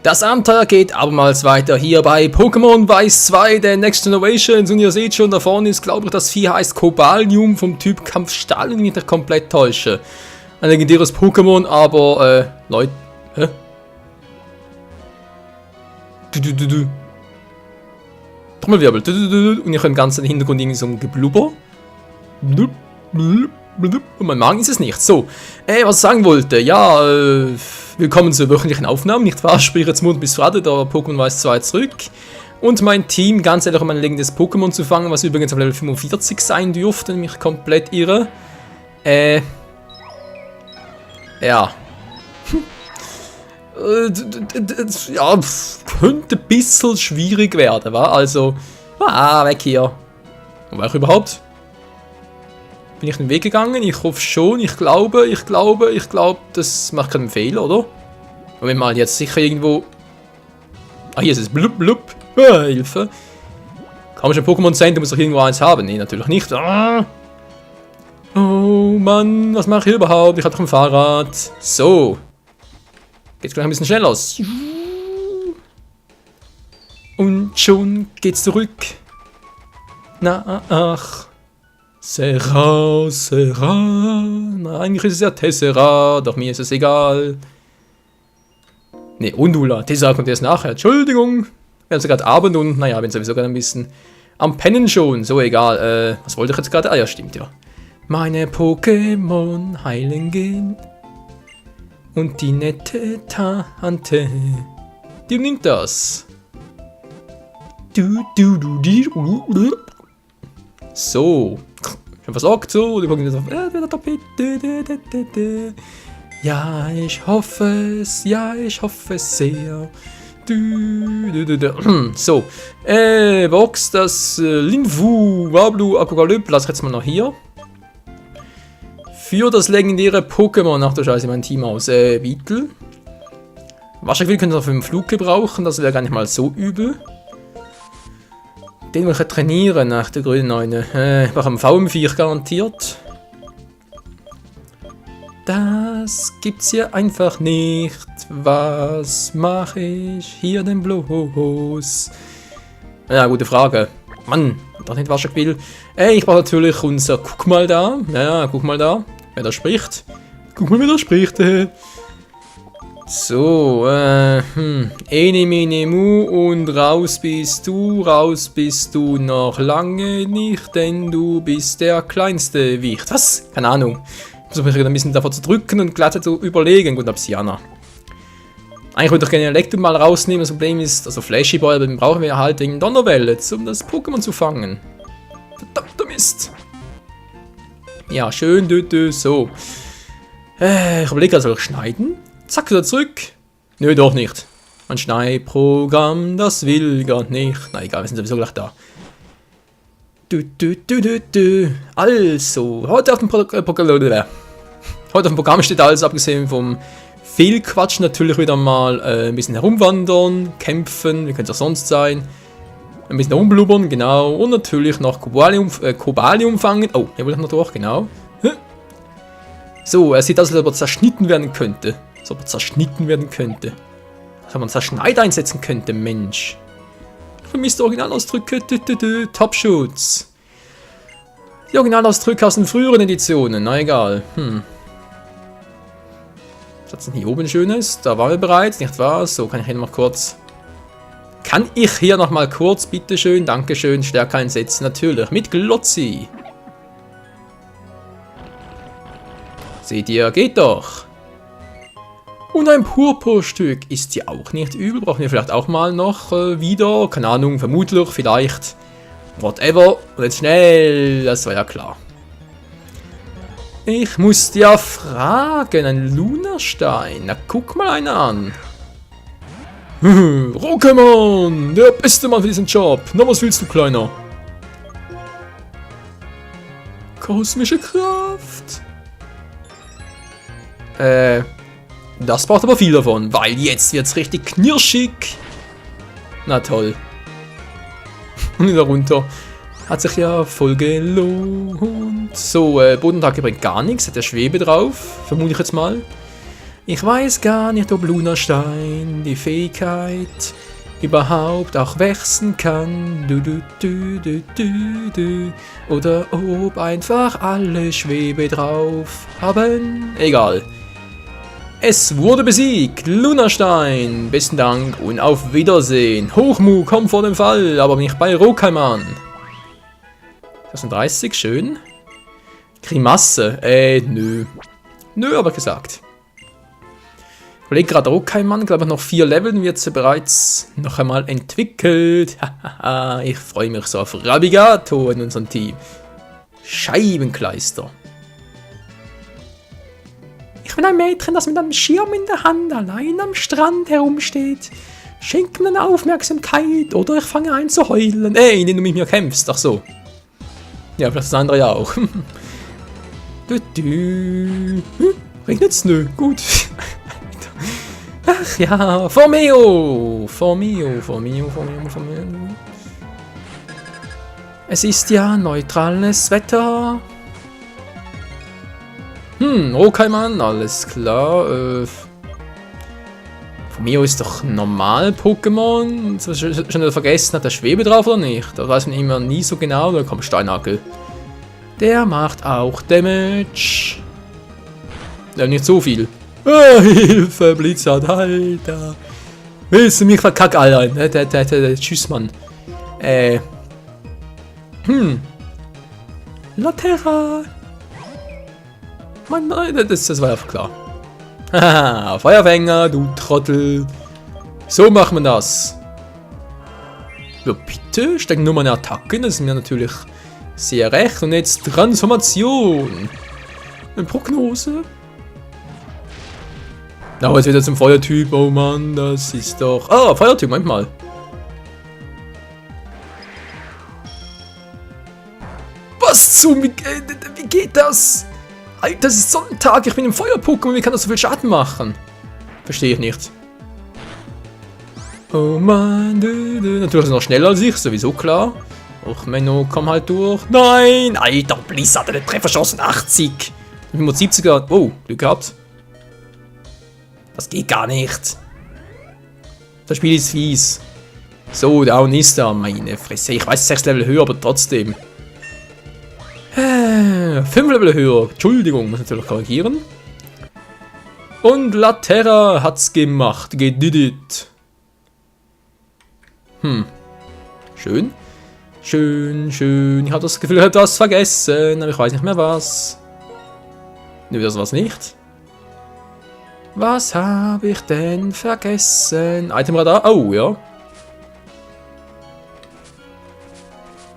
Das Abenteuer geht abermals weiter hier bei Pokémon Weiß 2, der Next Generations. Und ihr seht schon, da vorne ist, glaube ich, das Vieh heißt Cobalium vom Typ Kampfstahl, wenn ich mich nicht komplett täusche. Ein legendäres Pokémon, aber, Leute, hä? Trommelwirbel. Und ihr hört im ganzen Hintergrund irgendwie so ein Geblubber. Und mein Magen ist es nicht. So, was ich sagen wollte, ja, willkommen zur wöchentlichen Aufnahme, nicht wahr? Sprich jetzt Mund bis Frade, der Pokémon Weiß 2 zurück. Und mein Team, ganz ehrlich, um ein legendäres Pokémon zu fangen, was übrigens auf Level 45 sein dürfte, wenn ich mich komplett irre. Ja. Ja, könnte ein bisschen schwierig werden, wa? Also, weg hier. Wo war ich überhaupt? Bin ich den Weg gegangen? Ich hoffe schon, ich glaube, das macht keinen Fehler, oder? Moment mal, jetzt sicher irgendwo... Ah, hier ist es. Blub, blub. Hilfe. Kann man schon Pokémon Center, muss doch irgendwo eins haben? Nee, natürlich nicht. Ah. Oh Mann, was mache ich überhaupt? Ich habe doch ein Fahrrad. So. Geht's gleich ein bisschen schnell aus. Und schon geht's zurück. Nach Serra. Na, eigentlich ist es ja Tessera, doch mir ist es egal. Ne, Undula. Tessera kommt erst nachher. Entschuldigung. Wir haben ja gerade Abend und, naja, bin sowieso gerade ein bisschen am Pennen schon. So, egal. Was wollte ich jetzt gerade? Ah, ja, stimmt, ja. Meine Pokémon heilen gehen. Und die nette Tante, die nimmt das. So. Schon versorgt, so. Die Pokémon auf. Wieder Tapete. Ja, ich hoffe es. Ja, ich hoffe es sehr. So. Box, das Linfu, Wablu, Apokalypse. Lass ich jetzt mal noch hier. Für das legendäre Pokémon, ach du Scheiße, mein Team aus, Beetle. Wahrscheinlich können wir für den Flug gebrauchen, das wäre gar nicht mal so übel. Den will ich trainieren, nach der grünen Neune. Ich mache am VM4 garantiert. Das gibt's hier einfach nicht. Was mache ich hier denn bloß? Ja, gute Frage. Mann, doch nicht waschen will. Ich brauche natürlich unser Guck mal da. Ja, guck mal da. Wer da spricht. Guck mal, wer da spricht. So, Ene, Mene, Mu und raus bist du noch lange nicht, denn du bist der kleinste Wicht. Was? Keine Ahnung. Ich versuche mich ein bisschen davor zu drücken und glatt zu überlegen. Gut, Absiana. Eigentlich würde ich gerne Elektro mal rausnehmen, das Problem ist, also Flashy Boy, aber den brauchen wir halt wegen Donnerwelle, um das Pokémon zu fangen. Verdammter Mist. Ja, schön, so. Ich überlege, soll ich schneiden? Zack, wieder zurück. Nö, doch nicht. Mein Schneidprogramm, das will gar nicht. Na egal, wir sind sowieso gleich da. Also, heute auf dem Programm steht alles, abgesehen vom viel Quatsch, natürlich wieder mal ein bisschen herumwandern, kämpfen, wie könnte es auch sonst sein. Ein bisschen rumblubbern, genau. Und natürlich noch Cobalium fangen. Oh, hier wollte ich noch durch, genau. So, er sieht aus, als ob er zerschnitten werden könnte. Als ob man Zerschneid einsetzen könnte, Mensch. Ich vermisse die Originalausdrücke. Top-Schutz. Die Originalausdrücke aus den früheren Editionen, na egal. Was hat denn hier oben Schönes? Da waren wir bereits, nicht wahr? So, kann ich hier noch kurz... Kann ich hier noch mal kurz, bitteschön, dankeschön, Stärke einsetzen? Natürlich, mit Glotzi. Seht ihr, geht doch. Und ein Purpurstück ist ja auch nicht übel. Brauchen wir vielleicht auch mal noch wieder. Keine Ahnung, vermutlich, vielleicht. Whatever. Und jetzt schnell, das war ja klar. Ich musste ja fragen, ein Lunastein. Na, guck mal einen an. Rockemon, der beste Mann für diesen Job. Na, was willst du, Kleiner? Kosmische Kraft. Das braucht aber viel davon, weil jetzt wird's richtig knirschig. Na toll. Und wieder runter. Hat sich ja voll gelohnt. So, Bodentag bringt gar nichts. Hat der Schwebe drauf, vermute ich jetzt mal. Ich weiß gar nicht, ob Lunastein die Fähigkeit überhaupt auch wechseln kann. Oder ob einfach alle Schwebe drauf haben. Egal. Es wurde besiegt. Lunastein. Besten Dank und auf Wiedersehen. Hochmu, komm vor dem Fall, aber nicht bei Rokaiman. 36, schön. Grimasse. Nö. Nö, aber gesagt. Ich überlege gerade Rokaiman, glaube ich, noch 4 Leveln wird sie bereits noch einmal entwickelt. Ich freue mich so auf Rabigato in unserem Team. Scheibenkleister. Ich bin ein Mädchen, das mit einem Schirm in der Hand allein am Strand herumsteht. Schenk mir eine Aufmerksamkeit oder ich fange an zu heulen. Indem du mit mir kämpfst. Ach so. Ja, vielleicht das andere ja auch. Regnet's? Nö, gut. Ach ja, Formeo. Es ist ja neutrales Wetter. Rokaiman, alles klar. Formeo ist doch normal Pokémon. Schon wieder vergessen, hat der Schwebe drauf oder nicht? Da weiß man immer nie so genau. Da kommt Steinhagel. Der macht auch Damage. Ja, nicht so viel. Hilfe, Blizzard, Alter. Willst du mich verkacken, Alter? Tschüss, Mann. Laterra. Mann, nein, das war ja klar. Haha, Feuerfänger, du Trottel. So macht man das. Ja, bitte, stecken nur meine Attacken, das ist mir natürlich sehr recht. Und jetzt Transformation. Eine Prognose. Aber jetzt wieder zum Feuertyp. Oh Mann, das ist doch... Ah, Feuertyp, Moment mal. Was zum... Wie geht das? Alter, das ist Sonntag. Ich bin im Feuer-Pokémon. Wie kann das so viel Schaden machen? Verstehe ich nicht. Oh Mann. Natürlich ist er noch schneller als ich. Sowieso klar. Och, Menno, komm halt durch. Nein! Alter, Blizzard hat eine Trefferchance 80. 75er. Oh, Glück gehabt. Das geht gar nicht. Das Spiel ist fies. So, down ist er, meine Fresse. Ich weiß, 6 Level höher, aber trotzdem. 5 Level höher. Entschuldigung, muss natürlich korrigieren. Und Laterra hat's gemacht. Gedidit. Schön. Schön. Ich habe das Gefühl, ich habe das vergessen, aber ich weiß nicht mehr was. Ne, das war's nicht. Was habe ich denn vergessen? Itemradar. Oh, ja.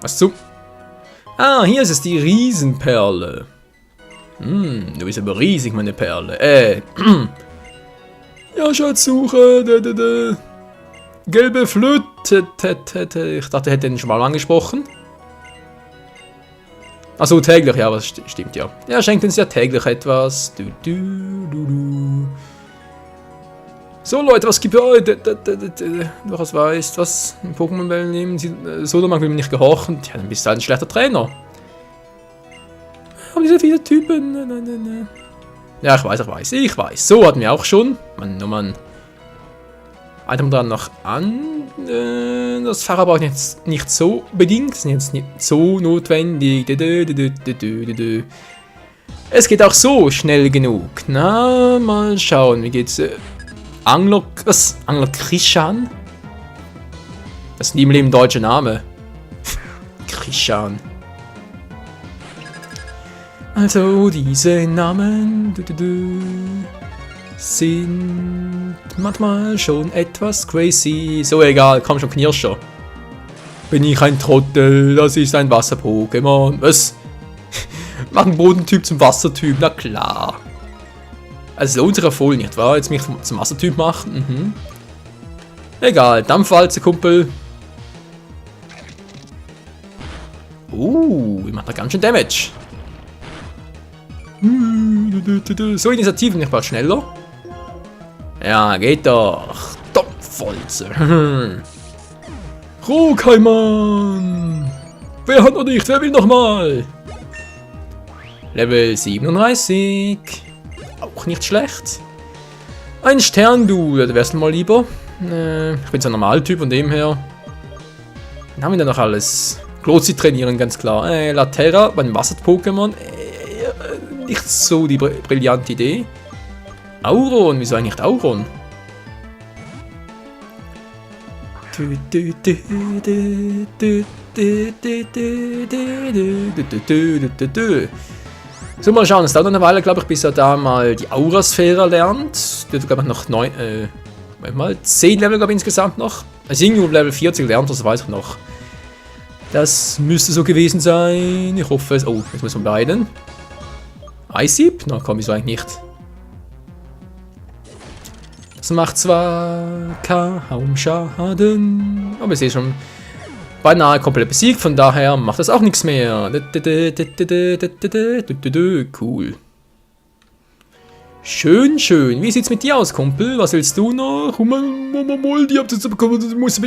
Was zu? Ah, hier ist es, die Riesenperle. Du bist aber riesig, meine Perle. Ja, Schatzsuche. Gelbe Flöte. Ich dachte, er hätte den schon mal angesprochen. Achso, täglich, ja, was stimmt, ja. Er schenkt uns ja täglich etwas. So, Leute, was gibt es heute? Wer was weiß, was in Pokémon-Wellen nehmen? Sodamak will mir nicht gehorchen. Tja, dann bist du halt ein schlechter Trainer. Aber diese viele Typen. Ja, ich weiß. So hatten wir auch schon. Mann, oh Mann. Item dran noch an. Das Fahrrad brauche ich jetzt nicht so bedingt. Das ist jetzt nicht so notwendig. Es geht auch so schnell genug. Na, mal schauen. Wie geht's? Angler Krishan? Das ist nie im Leben deutscher Name. Krishan. Also, diese Namen sind manchmal schon etwas crazy. So, egal, komm schon, Knirscher. Bin ich ein Trottel, das ist ein Wasser-Pokémon. Was? Mach einen Bodentyp zum Wassertyp, na klar. Also lohnt sich ja voll, nicht wahr? Jetzt mich zum Wassertyp machen. Egal, Dampfwalze, Kumpel. Ich mach da ganz schön Damage. So, Initiativen, ich war schneller. Ja, geht doch. Dampfwalze. Rokaiman. Wer hat noch nicht? Wer will noch mal? Level 37. Auch nicht schlecht. Ein Stern, du. Da wärst du mal lieber. Ich bin so ein Normaltyp von dem her. Dann haben wir da noch alles. Glozi trainieren, ganz klar. Laterra beim Wasser-Pokémon. Nicht so die brillante Idee. Auron, wieso eigentlich Auron? So, mal schauen, es dauert eine Weile, glaube ich, bis er da mal die Aurasphäre lernt. Der hat, glaube ich, noch 10 Level, glaube ich, insgesamt noch. Also irgendwo Level 40 lernt, das weiß ich noch. Das müsste so gewesen sein. Ich hoffe es. Oh, jetzt muss man beiden. Eisieb? Na komm, wieso eigentlich nicht? Das macht zwar kaum Schaden, aber ich sehe schon beinahe komplett besiegt, von daher macht das auch nichts mehr. Cool. Schön, schön. Wie sieht's mit dir aus, Kumpel? Was willst du noch? Die habt ihr bekommen, du musst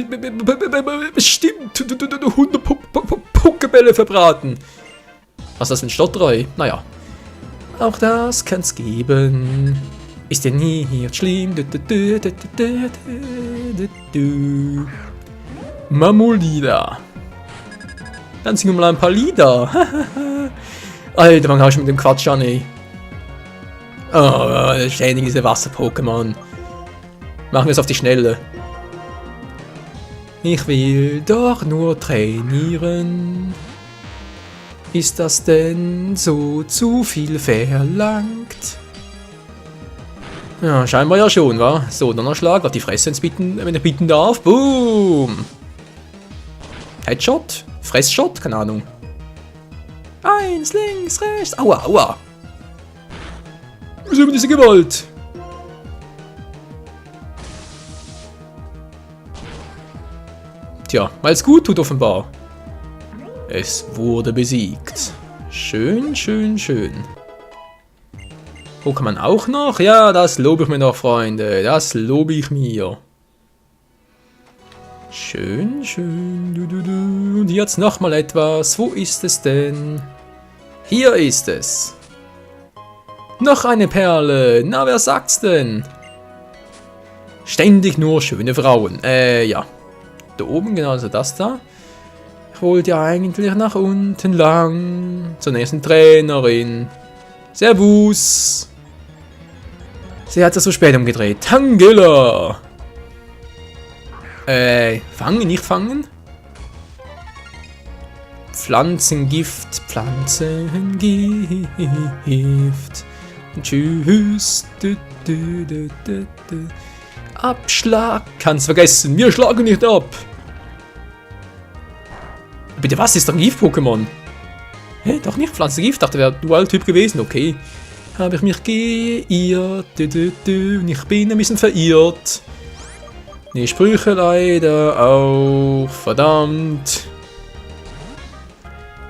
bestimmt 100 Pokebälle verbraten. Was ist das für ein Stotterei? Naja. Auch das kann's geben. Ist ja nie hier schlimm. Mamulida. Dann singen wir mal ein paar Lieder. Alter, wann hast du mit dem Quatsch an, ey? Oh, ständig diese Wasser-Pokémon. Machen wir es auf die Schnelle. Ich will doch nur trainieren. Ist das denn so zu viel verlangt? Ja, scheinbar ja schon, wa? So, dann ein Schlag auf die Fresse, wenn ich bitten darf. Boom! Headshot? Fressshot? Keine Ahnung. 1, links, rechts. Aua, aua. Was ist diese Gewalt? Tja, weil es gut tut offenbar. Es wurde besiegt. Schön, schön, schön. Pokémon auch noch? Ja, das lobe ich mir noch, Freunde. Das lobe ich mir. Schön, schön. Und jetzt nochmal etwas. Wo ist es denn? Hier ist es. Noch eine Perle. Na, wer sagt's denn? Ständig nur schöne Frauen. Ja. Da oben, genau, also das da. Ich wollte ja eigentlich nach unten lang. Zur nächsten Trainerin. Servus. Sie hat es so spät umgedreht. Tangela. Fangen, nicht fangen? Pflanzengift, Pflanzengift. Tschüss. Abschlag. Kannst vergessen. Wir schlagen nicht ab. Bitte, was ist doch ein Gift-Pokémon? Hä? Doch nicht Pflanzengift. Dachte, wäre Dual-Typ gewesen. Okay. Habe ich mich geirrt. Und ich bin ein bisschen verirrt. Die Sprüche leider auch. Verdammt.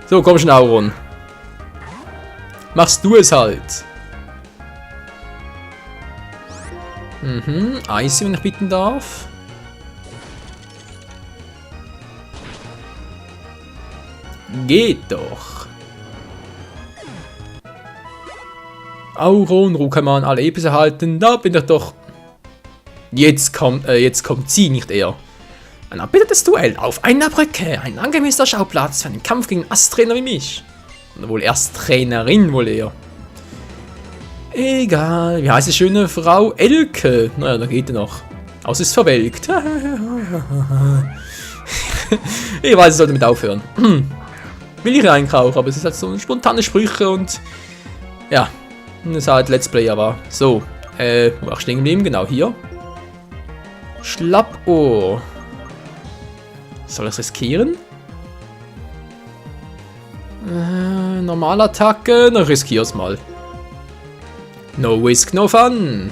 So, komm schon, Auron. Machst du es halt. Icy, wenn ich bitten darf. Geht doch. Auron, Rukaman, alle Epis erhalten. Da bin ich doch. Jetzt kommt sie, nicht er. Ein erbittertes Duell auf einer Brücke. Ein angemessener Schauplatz für einen Kampf gegen Asttrainer wie mich. Oder wohl erst Trainerin, wohl eher. Egal. Wie heißt die schöne Frau? Elke. Naja, da geht er noch. Aus ist verwelkt. Ich weiß, ich sollte damit aufhören. Will ich reinkaufen, aber es ist halt so spontane Sprüche und. Ja. Das ist halt Let's Player war. So. Wo war ich stehen geblieben? Genau hier. Schlappohr. Soll ich es riskieren? Normalattacke. Na, riskier's mal. No risk, no fun.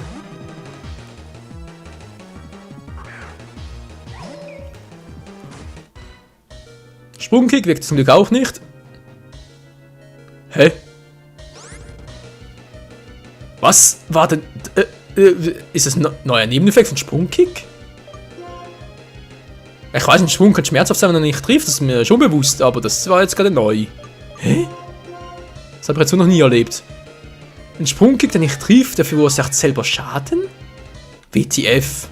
Sprungkick wirkt zum Glück auch nicht. Hä? Was war denn... ist das ein neuer Nebeneffekt von Sprungkick? Ich weiß nicht, Sprung kann schmerzhaft sein, wenn er nicht trifft, das ist mir schon bewusst, aber das war jetzt gerade neu. Hä? Das habe ich jetzt so noch nie erlebt. Ein Sprungkick, der nicht trifft, der verursacht selber Schaden? WTF.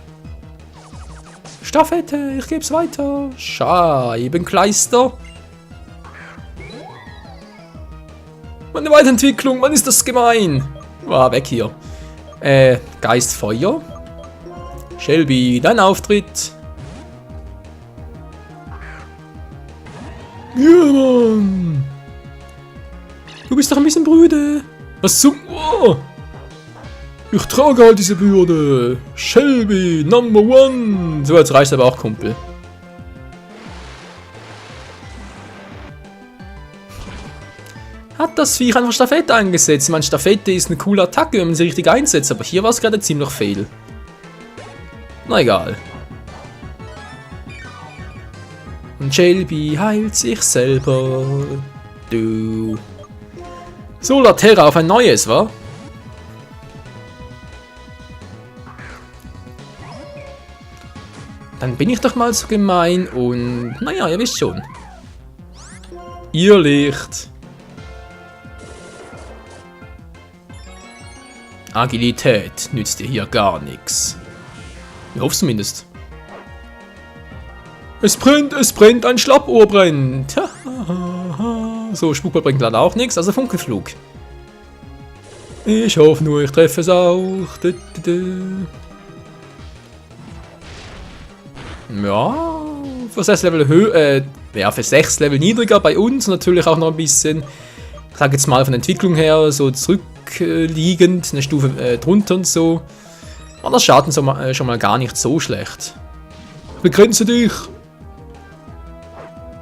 Staffette, ich geb's weiter. Scheibenkleister. Meine Weiterentwicklung, Mann, ist das gemein. Ah, weg hier. Geistfeuer. Shelby, dein Auftritt. Ja, Mann. Du bist doch ein bisschen brüde. Was zum... Oh. Ich trage halt diese Bürde. Shelby, Number One. So, jetzt reicht's aber auch, Kumpel. Hat das Viech einfach Staffette eingesetzt? Ich meine, Staffette ist eine coole Attacke, wenn man sie richtig einsetzt, aber hier war es gerade ziemlich fail. Na egal. Und Shelby heilt sich selber. Du. So, Laterra auf ein neues, wa? Dann bin ich doch mal so gemein und... Naja, ihr wisst schon. Ihr Licht. Agilität nützt dir hier gar nichts. Ich hoffe zumindest. Es brennt, ein Schlappohr brennt. So, Spukball bringt leider auch nichts, also Funkenflug. Ich hoffe nur, ich treffe es auch. Ja, für 6 Level höher, ja, für 6 Level niedriger bei uns natürlich auch noch ein bisschen, ich sage jetzt mal von der Entwicklung her, so zurückliegend, eine Stufe drunter und so. Und das Schaden schon mal gar nicht so schlecht. Begrenze dich!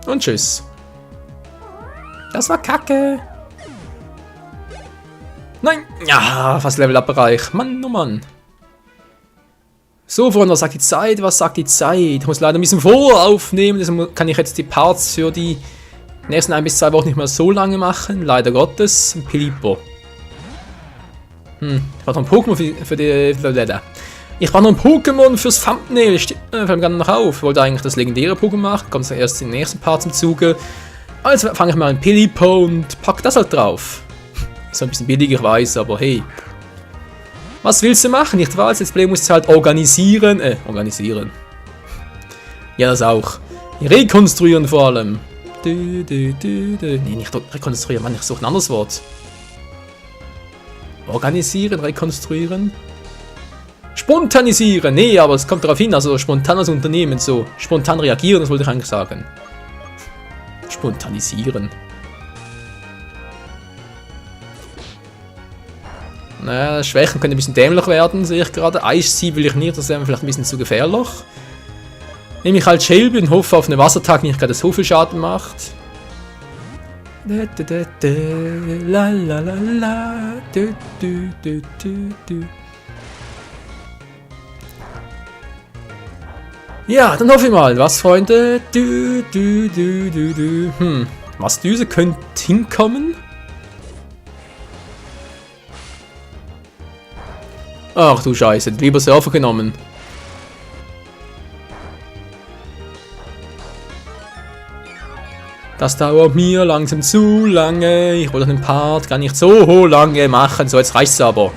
Und tschüss. Das war Kacke. Nein! Ja, fast Level-Up-Bereich. Mann, oh Mann. So, Freunde, was sagt die Zeit? Was sagt die Zeit? Ich muss leider ein bisschen voraufnehmen, deswegen kann ich jetzt die Parts für die nächsten 1 bis 2 Wochen nicht mehr so lange machen. Leider Gottes. Pilipo. Ich brauche noch ein Pokémon für die... Ich brauche noch ein Pokémon fürs Thumbnail. Fällt mir gerade noch auf. Ich wollte eigentlich das legendäre Pokémon machen. Kommt erst im nächsten Part zum Zuge. Also fange ich mal an Pilipo und pack das halt drauf. Ist ein bisschen billig, ich weiß, aber hey. Was willst du machen? Nicht wahr? Als Let's Play musst du halt organisieren. Organisieren. Ja, das auch. Rekonstruieren vor allem. Nee, nicht rekonstruieren, Mann, ich suche ein anderes Wort. Organisieren, rekonstruieren. Spontanisieren. Nee, aber es kommt darauf hin, also spontanes Unternehmen, so. Spontan reagieren, das wollte ich eigentlich sagen. Spontanisieren. Naja, Schwächen können ein bisschen dämlich werden, sehe ich gerade. Eisziehen will ich nicht, das wäre vielleicht ein bisschen zu gefährlich. Nehme ich halt Shelby und hoffe auf eine Wasserattacke, die nicht gerade so viel Schaden macht. Ja, dann hoffe ich mal. Was, Freunde? Was Düse könnte hinkommen? Ach du Scheiße, lieber Surfer genommen. Das dauert mir langsam zu lange. Ich wollte den Part gar nicht so lange machen. So, jetzt reicht's aber.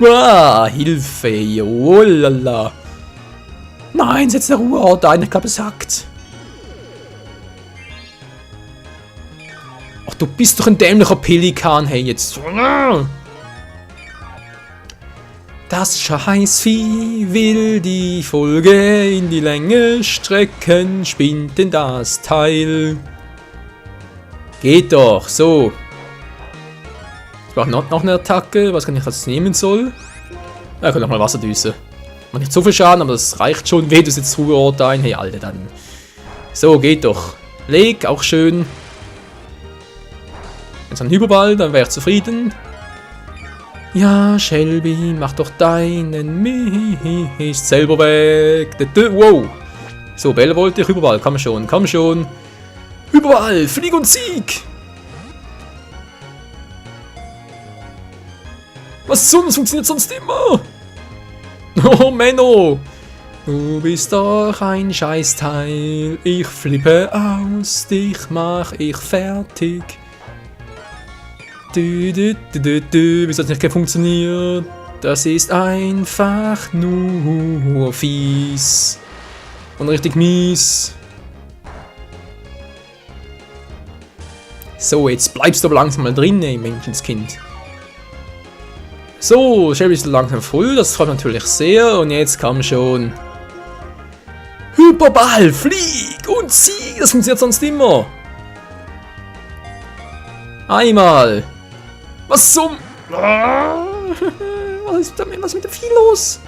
Ah, Hilfe. Oh lala. Nein, setz der Ruheort ein. Ich glaube, es hackt. Ach, du bist doch ein dämlicher Pelikan. Hey, jetzt. Das Scheißvieh will die Folge in die Länge strecken, spinnt denn das Teil. Geht doch, so. Ich brauche noch eine Attacke, was kann ich jetzt nehmen soll? Ja, ich kann nochmal Wasserdüse. Macht nicht so viel Schaden, aber das reicht schon. Weh, du setzt Ruheort ein. Hey, Alter, dann. So, geht doch. Leg, auch schön. Jetzt ein Hyperball, dann wäre ich zufrieden. Ja, Shelby, mach doch deinen Mist selber weg. Wow. So, Bälle wollte ich, Hyperball, komm schon, komm schon. Hyperball, flieg und sieg. Was sonst funktioniert sonst immer? Oh, Menno. Du bist doch ein Scheißteil. Ich flippe aus, dich mach ich fertig. Wieso hat es nicht funktioniert? Das ist einfach nur fies. Und richtig mies. So, jetzt bleibst du aber langsam mal drin, ey, Menschenskind. So, Shelby ist langsam voll, das freut mich natürlich sehr. Und jetzt kam schon... Hyperball, flieg und zieh! Das funktioniert sonst immer. Einmal. Was zum... Was ist mit dem Vieh los?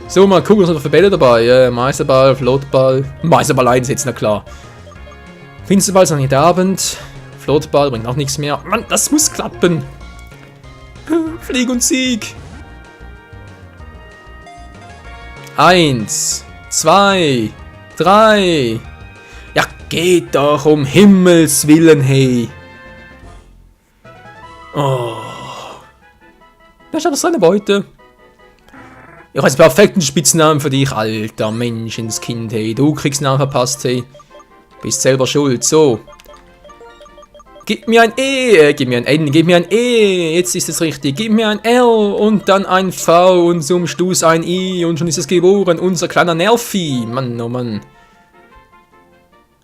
So, mal gucken, was noch für Bälle dabei. Meisterball, Floatball. Meisterball einsetzen, na klar. Finsterball ist noch nicht Abend. Floatball bringt auch nichts mehr. Mann, das muss klappen. Flieg und Sieg. 1, 2, 3. Ja, geht doch um Himmels Willen, hey. Oh. Da schaut das seine Beute. Ich habe jetzt perfekten Spitznamen für dich, alter Menschenskind, hey. Du kriegst einen Namen verpasst, hey. Bist selber schuld, so. Gib mir ein E, gib mir ein N, gib mir ein E, jetzt ist es richtig. Gib mir ein L und dann ein V und zum Schluss ein I und schon ist es geboren, unser kleiner Nervi. Mann, oh Mann.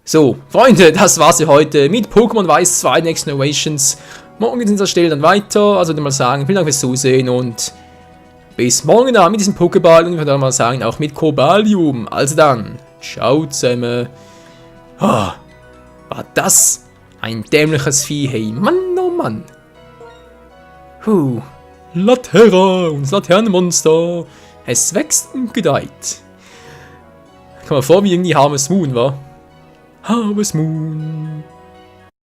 So, Freunde, das war's für heute mit Pokémon Weiß 2 Next Generations. Morgen geht es an dieser Stelle dann weiter, also würde ich mal sagen, vielen Dank fürs Zusehen und bis morgen da mit diesem Pokéball und ich würde mal sagen, auch mit Cobalium. Also dann, ciao zusammen. Oh, war das ein dämliches Vieh, hey, Mann, oh Mann. Latera, unser Laternenmonster. Es wächst und gedeiht. Kommt mir vor wie irgendwie Harvest Moon, wa? Harvest Moon.